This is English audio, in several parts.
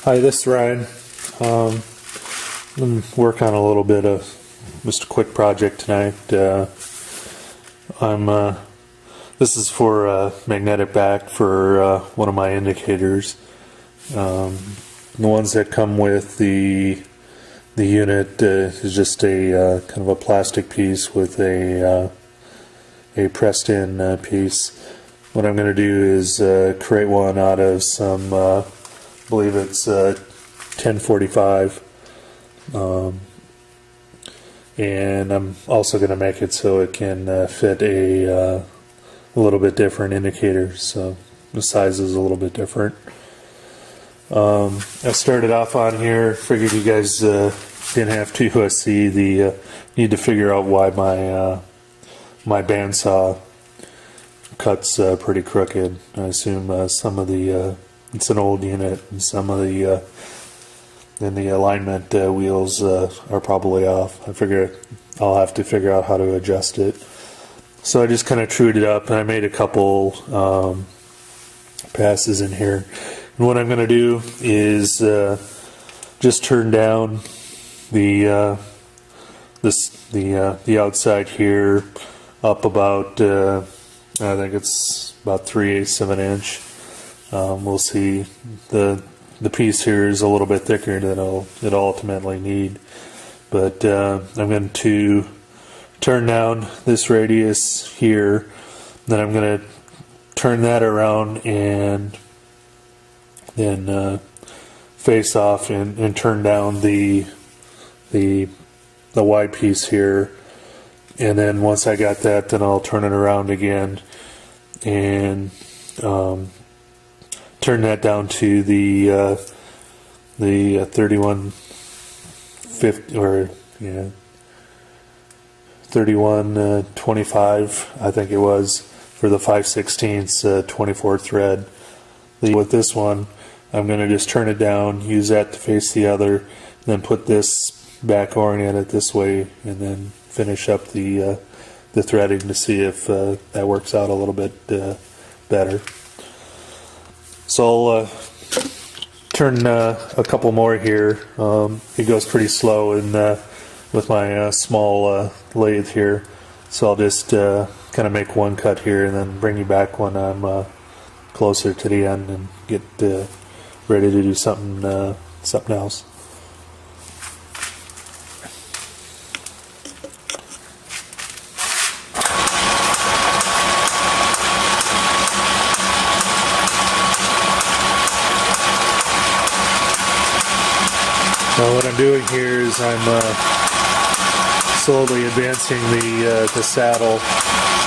Hi, this is Ryan. I'm working on a little bit of just a quick project tonight. This is for a magnetic back for one of my indicators. The ones that come with the unit is just a kind of a plastic piece with a pressed-in piece. What I'm going to do is create one out of some, I believe it's 1045, and I'm also going to make it so it can fit a little bit different indicator, so the size is a little bit different. I started off on here, figured you guys didn't have to see the need to figure out why my bandsaw cuts pretty crooked. I assume some of the it's an old unit, and some of the alignment wheels are probably off. I figure I'll have to figure out how to adjust it. So I just kind of trued it up, and I made a couple passes in here. And what I'm going to do is just turn down the outside here up about I think it's about 3/8 of an inch. We'll see. The piece here is a little bit thicker than it'll ultimately need, but I'm going to turn down this radius here. Then I'm going to turn that around and then face off and turn down the wide piece here. And then once I got that, then I'll turn it around again and turn that down to the 3150 or 3125, I think it was, for the 5/16 24 thread. With this one, I'm going to just turn it down, use that to face the other, then put this back oriented this way, and then finish up the threading to see if that works out a little bit better. So I'll turn a couple more here. It goes pretty slow with my small lathe here, so I'll just kind of make one cut here and then bring you back when I'm closer to the end and get ready to do something else. Well, what I'm doing here is I'm slowly advancing the saddle,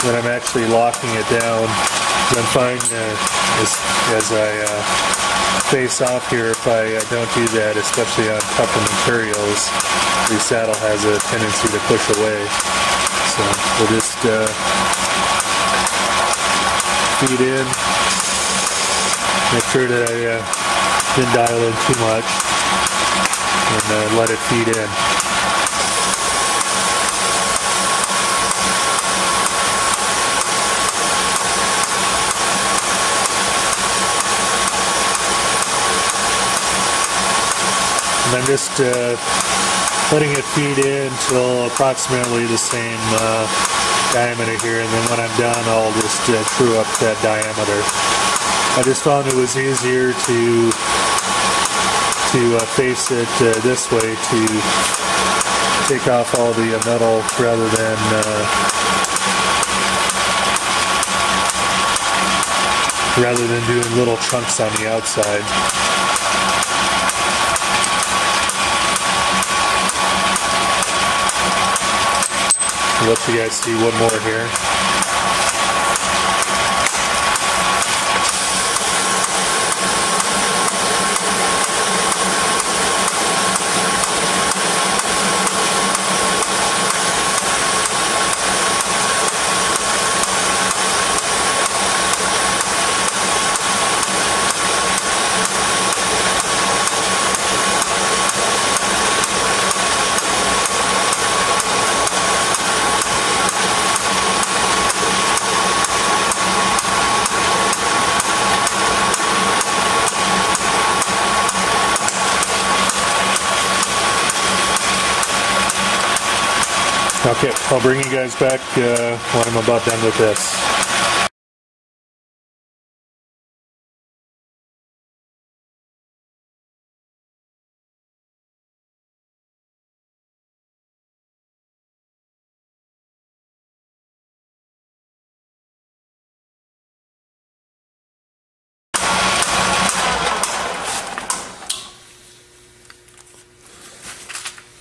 when I'm actually locking it down. I'm finding as I face off here, if I don't do that, especially on tougher materials, the saddle has a tendency to push away. So we'll just feed in, make sure that I didn't dial in too much, and let it feed in. And I'm just letting it feed in until approximately the same diameter here, and then when I'm done, I'll just true up that diameter. I just found it was easier to face it this way, to take off all the metal rather than doing little chunks on the outside. I'll let you guys see one more here. Okay, I'll bring you guys back when I'm about done with this.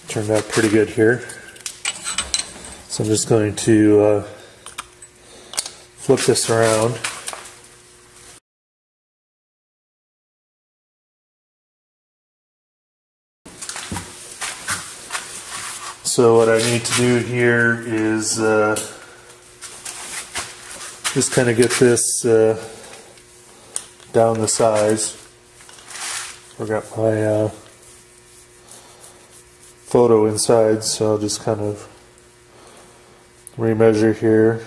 Turned out pretty good here. So I'm just going to flip this around. So what I need to do here is just kind of get this down the size. I've got my photo inside, so I'll just kind of remeasure here.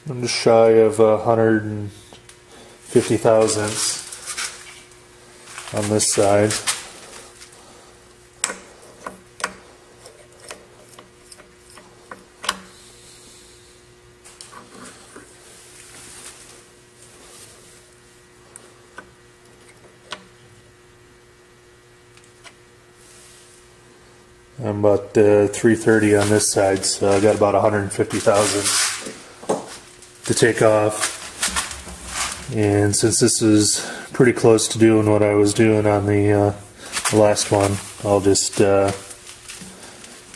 I'm just shy of 150 thousandths on this side. I'm about 330 on this side, so I got about 150 thousandths to take off. And since this is pretty close to doing what I was doing on the last one, I'll just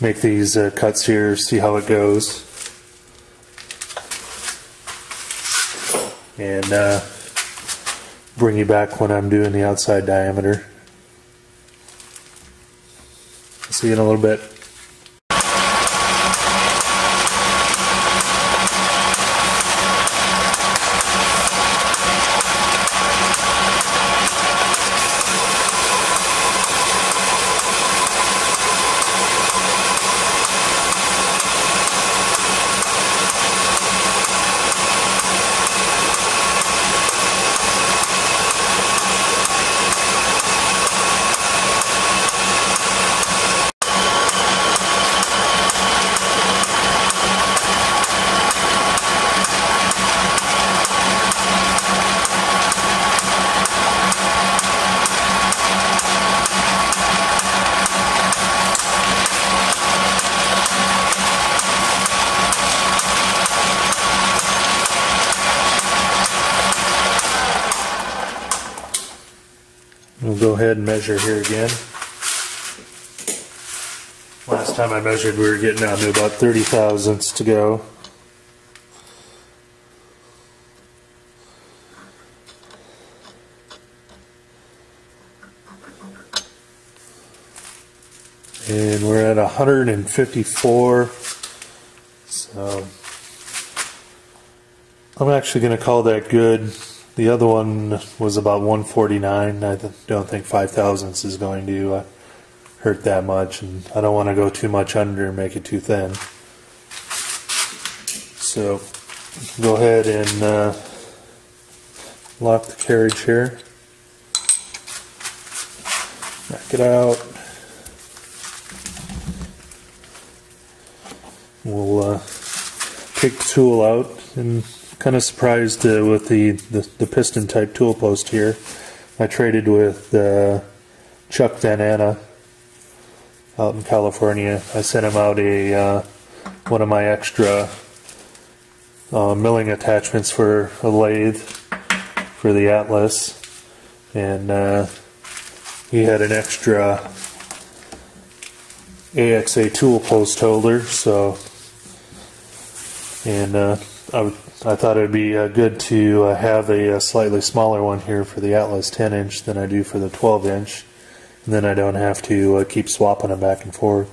make these cuts here, see how it goes, and bring you back when I'm doing the outside diameter. See you in a little bit. We'll go ahead and measure here again. Last time I measured, we were getting down to about 30 thousandths to go. And we're at 154. So I'm actually going to call that good. The other one was about 149. I don't think 5 thousandths is going to hurt that much, and I don't want to go too much under and make it too thin. So go ahead and lock the carriage here. Back it out. We'll take the tool out, and kind of surprised with the piston type tool post here. I traded with Chuck Van Anna out in California. I sent him out a one of my extra milling attachments for a lathe for the Atlas, and he had an extra AXA tool post holder, so I thought it would be good to have a slightly smaller one here for the Atlas 10-inch than I do for the 12-inch, and then I don't have to keep swapping them back and forth.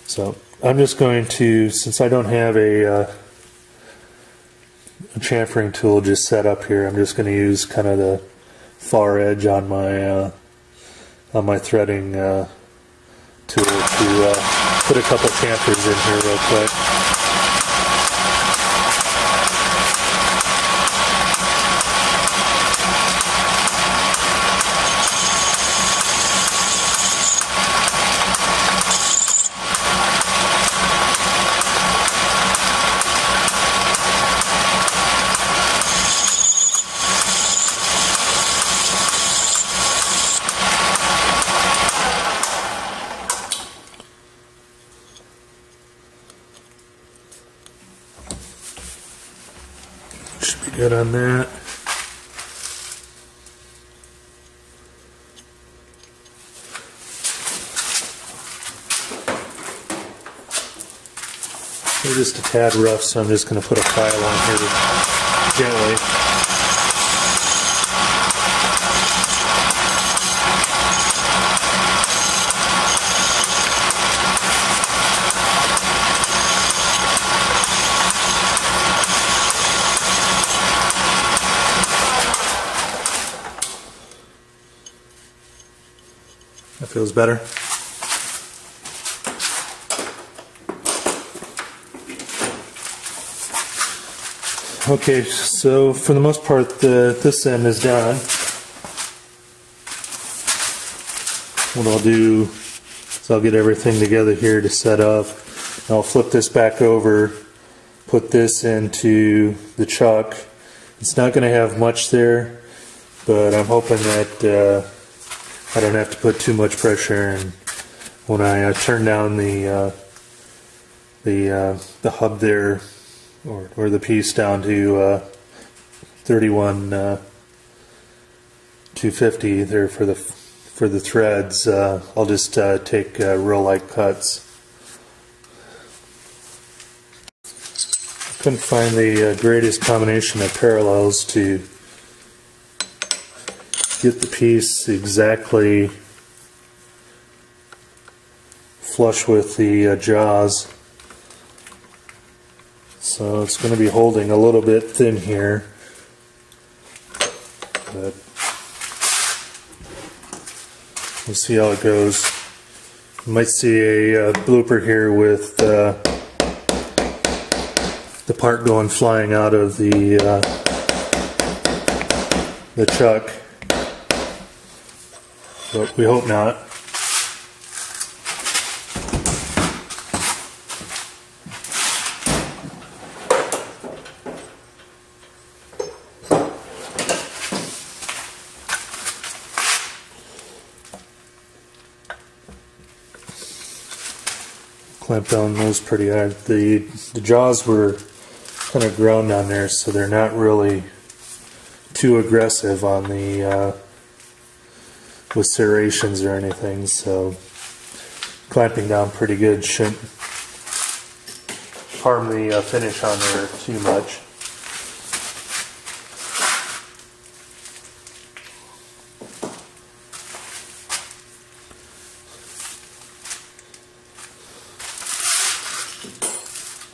So I'm just going to, since I don't have a chamfering tool just set up here, I'm just going to use kind of the far edge on my threading tool to put a couple chamfers in here real quick. Should be good on that. They're just a tad rough, so I'm just going to put a file on here gently. That feels better. Okay, so for the most part, this end is done. What I'll do is I'll get everything together here to set up. I'll flip this back over, put this into the chuck. It's not going to have much there, but I'm hoping that I don't have to put too much pressure. And when I turn down the hub there, or the piece down to 31 250 there for the threads, I'll just take real light cuts. Couldn't find the greatest combination of parallels to get the piece exactly flush with the jaws. So it's going to be holding a little bit thin here, but we'll see how it goes. You might see a blooper here with the part going flying out of the chuck, but we hope not. Clamp down those pretty hard. The jaws were kind of ground on there, so they're not really too aggressive on the with serrations or anything. So clamping down pretty good shouldn't harm the finish on there too much.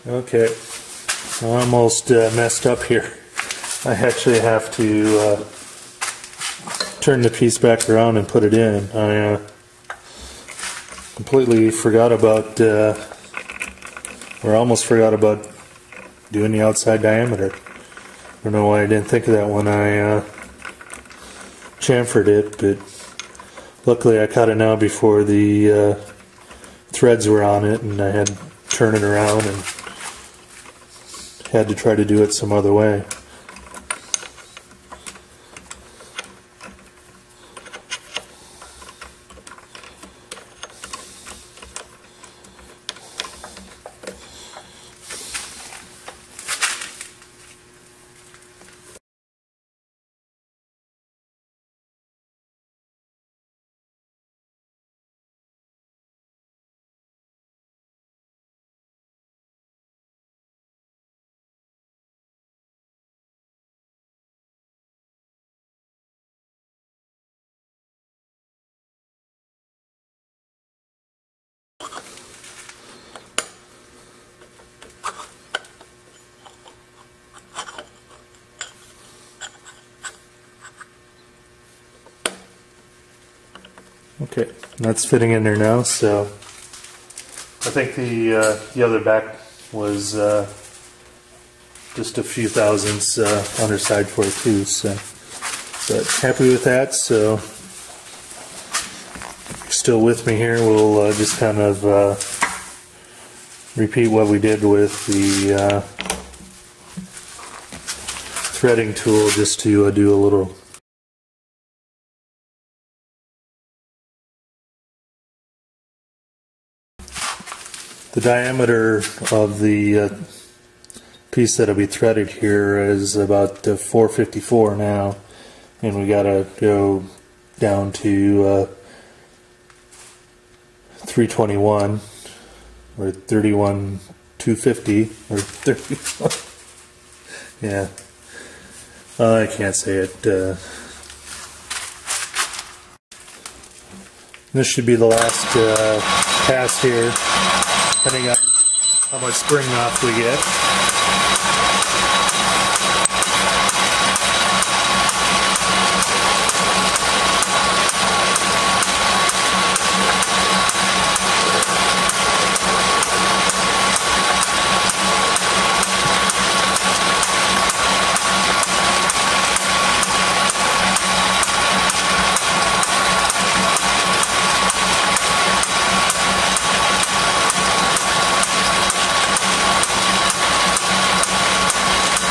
Okay, I'm almost messed up here. I actually have to turn the piece back around and put it in. I completely forgot about, or almost forgot about doing the outside diameter. I don't know why I didn't think of that when I chamfered it, but luckily I caught it now before the threads were on it, and I had to turn it around and had to try to do it some other way. Okay, that's fitting in there now. So I think the other back was just a few thousandths underside for it too. So, but happy with that. So if you're still with me here, we'll just kind of repeat what we did with the threading tool, just to do a little. The diameter of the piece that'll be threaded here is about 454 now, and we gotta go down to 321 or 31 250 or 31. Yeah, I can't say it. This should be the last pass here, depending on how much spring off we get.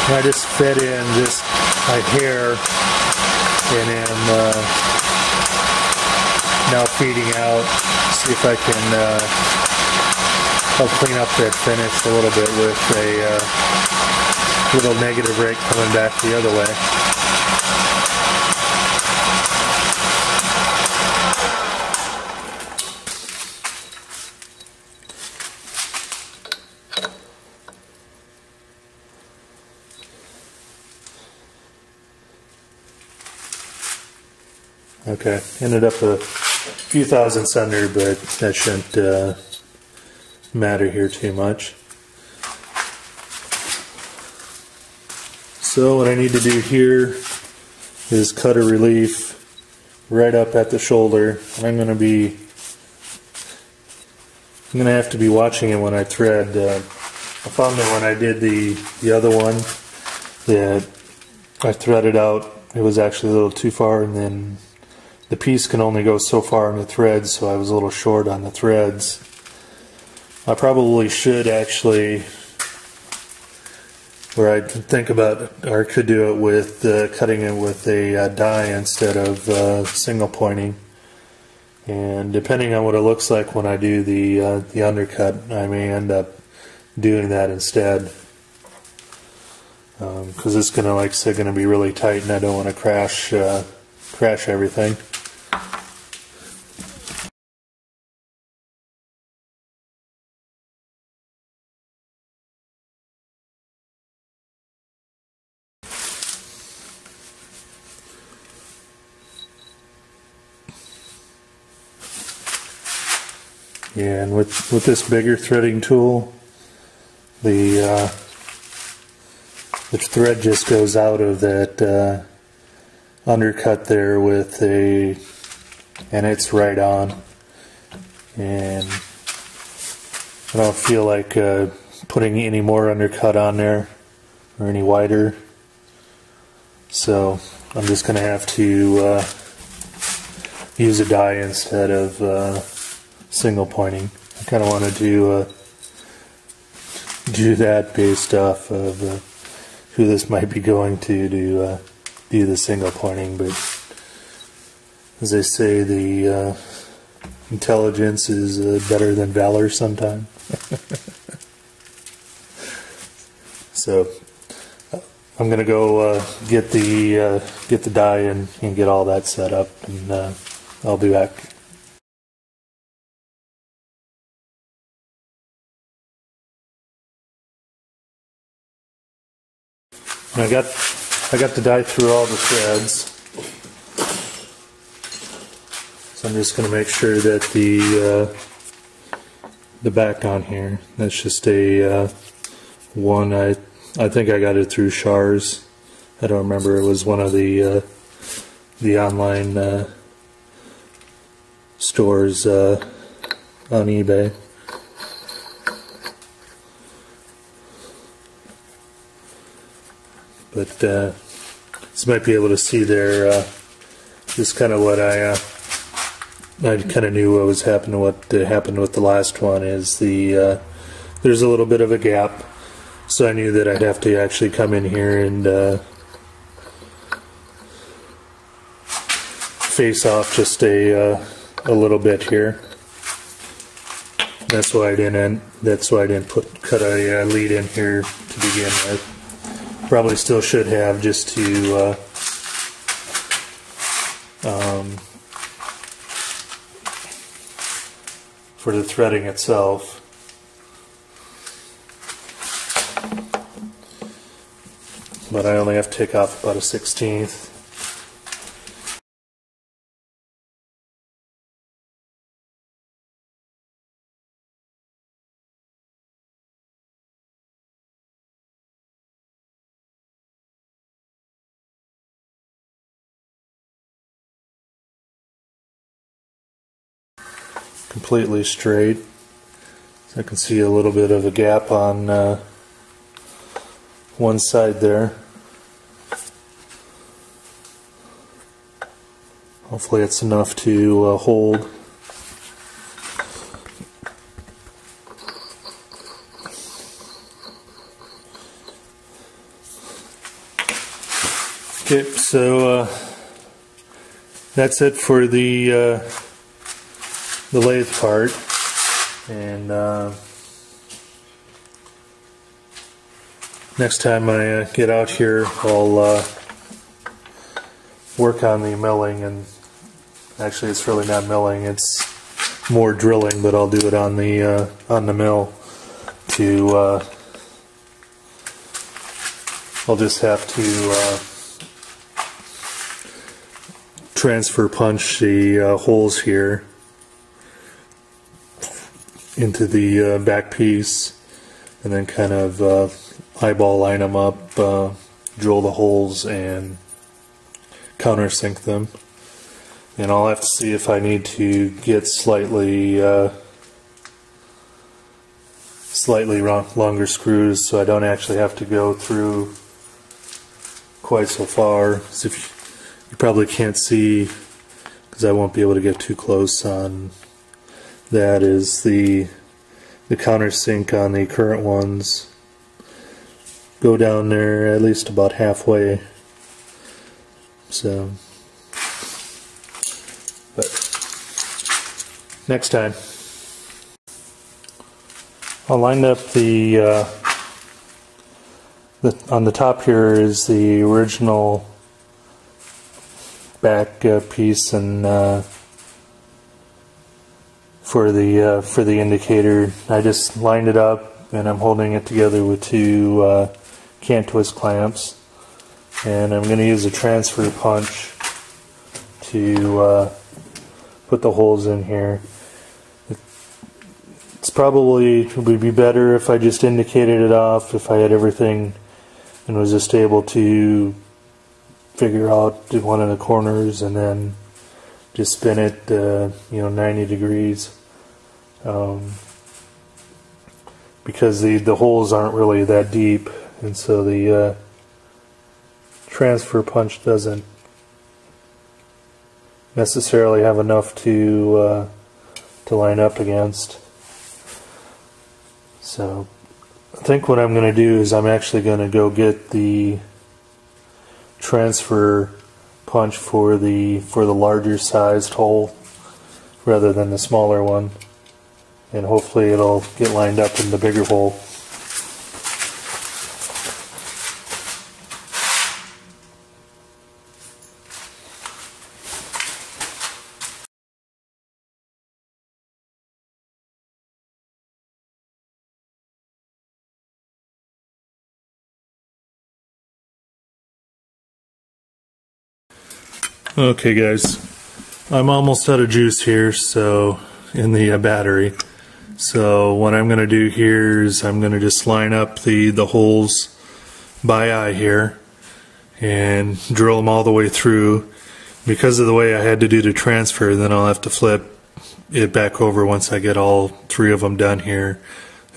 I just fed in just a hair and am now feeding out. See if I can I'll clean up that finish a little bit with a little negative rake coming back the other way. Okay, ended up a few thousandths under, but that shouldn't matter here too much. So what I need to do here is cut a relief right up at the shoulder. I'm going to have to be watching it when I thread. I found that when I did the other one, that I threaded out, it was actually a little too far, and then the piece can only go so far in the threads, so I was a little short on the threads. I probably should actually, or I think about, or could do it with cutting it with a die instead of single pointing. And depending on what it looks like when I do the undercut, I may end up doing that instead. Because it's gonna, like I said, gonna be really tight, and I don't want to crash everything. Yeah, and with this bigger threading tool, the thread just goes out of that undercut there with and it's right on. And I don't feel like putting any more undercut on there or any wider. So I'm just going to have to use a die instead of single pointing. I kind of want to do that based off of who this might be going to do the single pointing, but as they say, the intelligence is better than valor sometimes. So I'm gonna go get the die and get all that set up, and I'll be back. I got the die through all the threads, so I'm just going to make sure that the back on here, that's just a one. I think I got it through Shars. I don't remember. It was one of the online stores on eBay. But this might be able to see there. Just kind of what I kind of knew what was happening. What happened with the last one is there's a little bit of a gap, so I knew that I'd have to actually come in here and face off just a little bit here. That's why I didn't cut a lead in here to begin with. Probably still should have, just to for the threading itself. But I only have to take off about a 1/16. Completely straight. So I can see a little bit of a gap on one side there. Hopefully it's enough to hold. Okay, so that's it for the lathe part, and next time I get out here I'll work on the milling, and actually it's really not milling, it's more drilling, but I'll do it on the mill. I'll just have to transfer punch the holes here into the back piece, and then kind of eyeball line them up, drill the holes, and countersink them. And I'll have to see if I need to get slightly longer screws, so I don't actually have to go through quite so far. So you probably can't see, because I won't be able to get too close on that, is the countersink on the current ones go down there at least about halfway. So, but next time I'll line up the on the top here is the original back piece, and for the indicator I just lined it up, and I'm holding it together with two can't twist clamps, and I'm going to use a transfer punch to put the holes in here. It would be better if I just indicated it off, if I had everything and was just able to figure out one of the corners and then just spin it 90 degrees, because the holes aren't really that deep, and so the transfer punch doesn't necessarily have enough to line up against. So I think what I'm going to do is I'm actually going to go get the transfer punch for the larger sized hole rather than the smaller one, and hopefully it'll get lined up in the bigger hole. Okay guys, I'm almost out of juice here, so in the battery. So what I'm going to do here is I'm going to just line up the holes by eye here and drill them all the way through. Because of the way I had to do the transfer, then I'll have to flip it back over once I get all three of them done here,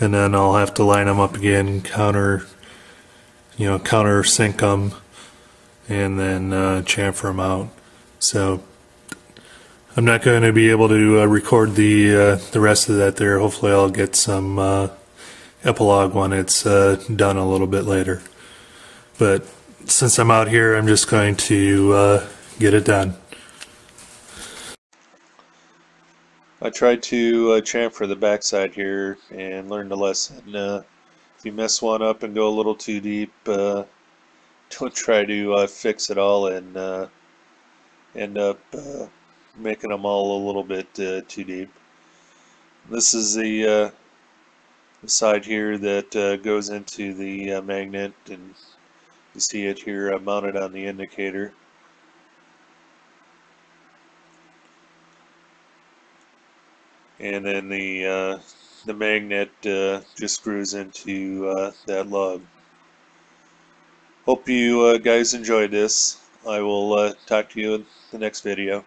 and then I'll have to line them up again, countersink them, and then chamfer them out. So I'm not going to be able to record the rest of that there. Hopefully I'll get some epilogue when it's done a little bit later. But since I'm out here, I'm just going to get it done. I tried to chamfer the backside here and learned a lesson. If you mess one up and go a little too deep, don't try to fix it all and end up making them all a little bit too deep. This is the side here that goes into the magnet, and you see it here mounted on the indicator. And then the magnet just screws into that lug. Hope you guys enjoyed this. I will talk to you in the next video.